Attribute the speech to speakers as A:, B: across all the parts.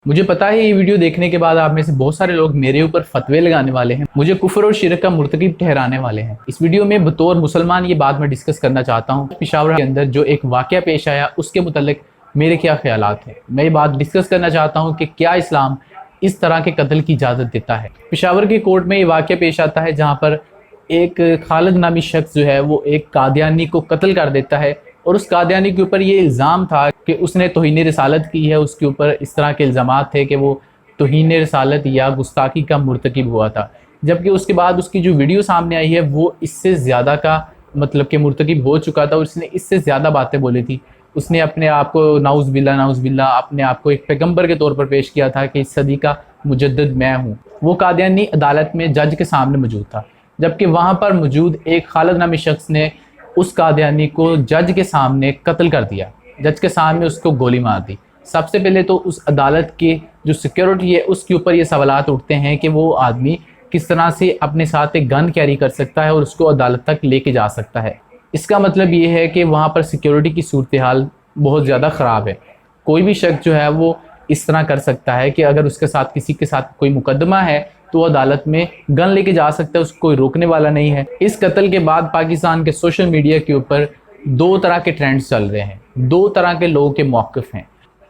A: مجھے پتا ہے یہ ویڈیو دیکھنے کے بعد آپ میں سے بہت سارے لوگ میرے اوپر فتوے لگانے والے ہیں، مجھے کفر اور شرک کا مرتکب ٹھہرانے والے ہیں۔ اس ویڈیو میں بطور مسلمان یہ بات میں ڈسکس کرنا چاہتا ہوں، پشاور کے اندر جو ایک واقعہ پیش آیا اس کے متعلق میرے کیا خیالات ہیں۔ میں یہ بات ڈسکس کرنا چاہتا ہوں کہ کیا اسلام اس طرح کے قتل کی اجازت دیتا ہے۔ پشاور کے کورٹ میں یہ واقعہ پیش آتا ہے جہاں پر ایک خالد نامی شخص جو ہے وہ ایک قادیانی کو قتل کر دیتا ہے، اور اس قادیانی کے اوپر یہ الزام تھا کہ اس نے توہین رسالت کی ہے۔ اس کے اوپر اس طرح کے الزامات تھے کہ وہ توہین رسالت یا گستاخی کا مرتکب ہوا تھا، جبکہ اس کے بعد اس کی جو ویڈیو سامنے آئی ہے وہ اس سے زیادہ کا مطلب کہ مرتکب ہو چکا تھا، اور اس نے اس سے زیادہ باتیں بولی تھی۔ اس نے اپنے آپ کو نعوذ باللہ اپنے آپ کو ایک پیغمبر کے طور پر پیش کیا تھا کہ اس صدی کا مجدد میں ہوں۔ وہ قادیانی عدالت میں جج کے سامنے موجود تھا، جبکہ وہاں پر موجود ایک خالد نامی شخص نے اس قادیانی کو جج کے سامنے قتل کر دیا، جج کے سامنے اس کو گولی مار دی۔ سب سے پہلے تو اس عدالت کی جو سیکیورٹی ہے اس کے اوپر یہ سوالات اٹھتے ہیں کہ وہ آدمی کس طرح سے اپنے ساتھ ایک گن کیری کر سکتا ہے اور اس کو عدالت تک لے کے جا سکتا ہے۔ اس کا مطلب یہ ہے کہ وہاں پر سیکیورٹی کی صورتحال بہت زیادہ خراب ہے۔ کوئی بھی شخص جو ہے وہ اس طرح کر سکتا ہے کہ اگر اس کے ساتھ کسی کے ساتھ کوئی مقدمہ ہے تو وہ عدالت میں گن لے کے جا سکتا ہے، اس کو کوئی روکنے والا نہیں ہے۔ اس قتل کے بعد پاکستان کے سوشل میڈیا کے اوپر دو طرح کے ٹرینڈز چل رہے ہیں، دو طرح کے لوگوں کے موقف ہیں۔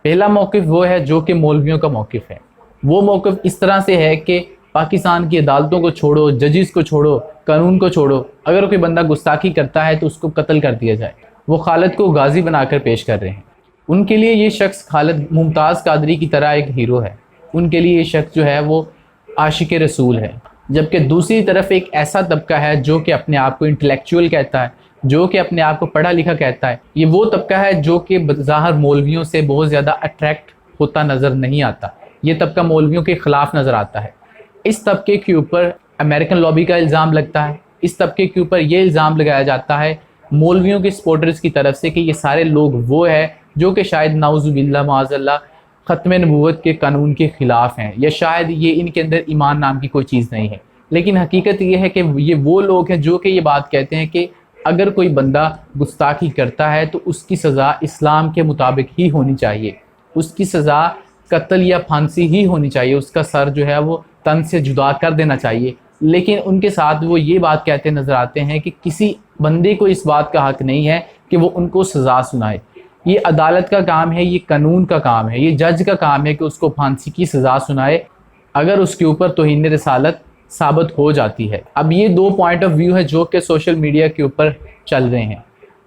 A: پہلا موقف وہ ہے جو کہ مولویوں کا موقف ہے۔ وہ موقف اس طرح سے ہے کہ پاکستان کی عدالتوں کو چھوڑو، ججز کو چھوڑو، قانون کو چھوڑو، اگر کوئی بندہ گستاخی کرتا ہے تو اس کو قتل کر دیا جائے۔ وہ خالد کو غازی بنا کر پیش کر رہے ہیں۔ ان کے لیے یہ شخص خالد ممتاز قادری کی طرح ایک ہیرو ہے، ان کے لیے یہ شخص جو ہے وہ عاشق رسول ہے۔ جبکہ دوسری طرف ایک ایسا طبقہ ہے جو کہ اپنے آپ کو انٹلیکچوئل کہتا ہے، جو کہ اپنے آپ کو پڑھا لکھا کہتا ہے۔ یہ وہ طبقہ ہے جو کہ بظاہر مولویوں سے بہت زیادہ اٹریکٹ ہوتا نظر نہیں آتا، یہ طبقہ مولویوں کے خلاف نظر آتا ہے۔ اس طبقے کے اوپر امریکن لابی کا الزام لگتا ہے، اس طبقے کے اوپر یہ الزام لگایا جاتا ہے مولویوں کے سپورٹرز کی طرف سے کہ یہ سارے لوگ وہ ہیں جو کہ شاید نعوذ باللہ معاذ اللہ ختم نبوت کے قانون کے خلاف ہیں، یا شاید یہ ان کے اندر ایمان نام کی کوئی چیز نہیں ہے۔ لیکن حقیقت یہ ہے کہ یہ وہ لوگ ہیں جو کہ یہ بات کہتے ہیں کہ اگر کوئی بندہ گستاخی کرتا ہے تو اس کی سزا اسلام کے مطابق ہی ہونی چاہیے، اس کی سزا قتل یا پھانسی ہی ہونی چاہیے، اس کا سر جو ہے وہ تن سے جدا کر دینا چاہیے۔ لیکن ان کے ساتھ وہ یہ بات کہتے نظر آتے ہیں کہ کسی بندے کو اس بات کا حق نہیں ہے کہ وہ ان کو سزا سنائے۔ یہ عدالت کا کام ہے، یہ قانون کا کام ہے، یہ جج کا کام ہے کہ اس کو پھانسی کی سزا سنائے اگر اس کے اوپر توہین رسالت ثابت ہو جاتی ہے۔ اب یہ دو پوائنٹ آف ویو ہے جو کہ سوشل میڈیا کے اوپر چل رہے ہیں،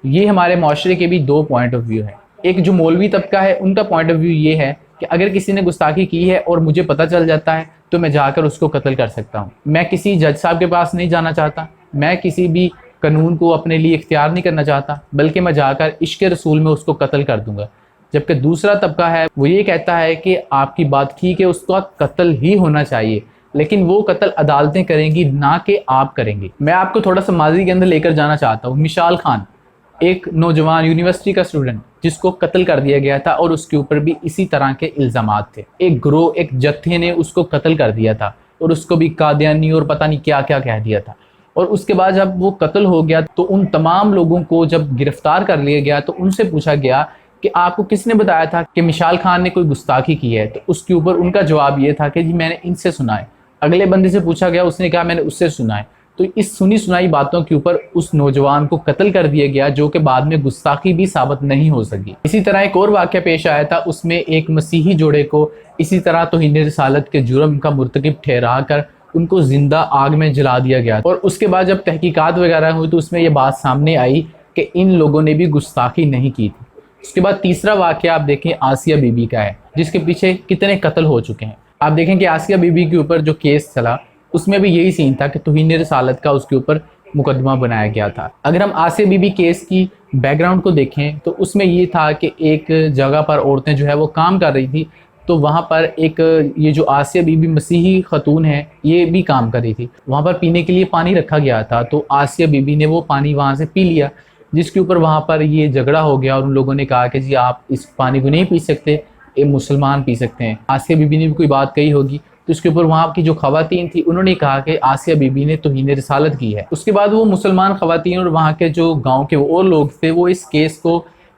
A: یہ ہمارے معاشرے کے بھی دو پوائنٹ آف ویو ہیں۔ ایک جو مولوی طبقہ ہے ان کا پوائنٹ آف ویو یہ ہے کہ اگر کسی نے گستاخی کی ہے اور مجھے پتہ چل جاتا ہے تو میں جا کر اس کو قتل کر سکتا ہوں، میں کسی جج صاحب کے پاس نہیں جانا چاہتا، میں کسی بھی قانون کو اپنے لیے اختیار نہیں کرنا چاہتا، بلکہ میں جا کر عشق رسول میں اس کو قتل کر دوں گا۔ جبکہ دوسرا طبقہ ہے وہ یہ کہتا ہے کہ آپ کی بات ٹھیک ہے، اس کا قتل ہی ہونا چاہیے، لیکن وہ قتل عدالتیں کریں گی نہ کہ آپ کریں گے۔ میں آپ کو تھوڑا سا ماضی کے اندر لے کر جانا چاہتا ہوں۔ مشال خان ایک نوجوان یونیورسٹی کا اسٹوڈنٹ جس کو قتل کر دیا گیا تھا، اور اس کے اوپر بھی اسی طرح کے الزامات تھے۔ ایک گروہ، ایک جتھے نے اس کو قتل کر دیا تھا اور اس کو بھی قادیانی اور پتہ نہیں کیا کیا کہہ دیا تھا۔ اور اس کے بعد جب وہ قتل ہو گیا تو ان تمام لوگوں کو جب گرفتار کر لیا گیا تو ان سے پوچھا گیا کہ آپ کو کس نے بتایا تھا کہ مشال خان نے کوئی گستاخی کی ہے؟ تو اس کے اوپر ان کا جواب یہ تھا کہ جی میں نے ان سے سنا ہے۔ اگلے بندے سے پوچھا گیا، اس نے کہا میں نے اس سے سنا ہے۔ تو اس سنی سنائی باتوں کے اوپر اس نوجوان کو قتل کر دیا گیا، جو کہ بعد میں گستاخی بھی ثابت نہیں ہو سکی۔ اسی طرح ایک اور واقعہ پیش آیا تھا، اس میں ایک مسیحی جوڑے کو اسی طرح توہین رسالت کے جرم کا مرتکب ٹھہرا کر ان کو زندہ آگ میں جلا دیا گیا، اور اس کے بعد جب تحقیقات وغیرہ ہوئی تو اس میں یہ بات سامنے آئی کہ ان لوگوں نے بھی گستاخی نہیں کی تھی۔ اس کے بعد تیسرا واقعہ آپ دیکھیں آسیہ بی بی کا ہے، جس کے پیچھے کتنے قتل ہو چکے ہیں۔ آپ دیکھیں کہ آسیہ بی بی کے اوپر جو کیس چلا اس میں بھی یہی سین تھا کہ توہین رسالت کا اس کے اوپر مقدمہ بنایا گیا تھا۔ اگر ہم آسیہ بی بی کیس کی بیک گراؤنڈ کو دیکھیں تو اس میں یہ تھا کہ ایک جگہ پر عورتیں جو ہے وہ کام کر رہی تھی، تو وہاں پر ایک یہ جو آسیہ بی بی مسیحی خاتون ہے یہ بھی کام کر رہی تھی، وہاں پر پینے کے لیے پانی رکھا گیا تھا، تو آسیہ بی بی نے وہ پانی وہاں سے پی لیا، جس کے اوپر وہاں پر یہ جھگڑا ہو گیا اور ان لوگوں نے کہا کہ جی آپ اس پانی کو نہیں پی سکتے، یہ مسلمان پی سکتے ہیں۔ آسیہ بی بی نے بھی کوئی بات کہی ہوگی تو اس کے اوپر وہاں کی جو خواتین تھی انہوں نے کہا کہ آسیہ بی بی نے توہین رسالت کی ہے۔ اس کے بعد وہ مسلمان خواتین اور وہاں کے جو گاؤں کے اور لوگ تھے وہ اس کیس کو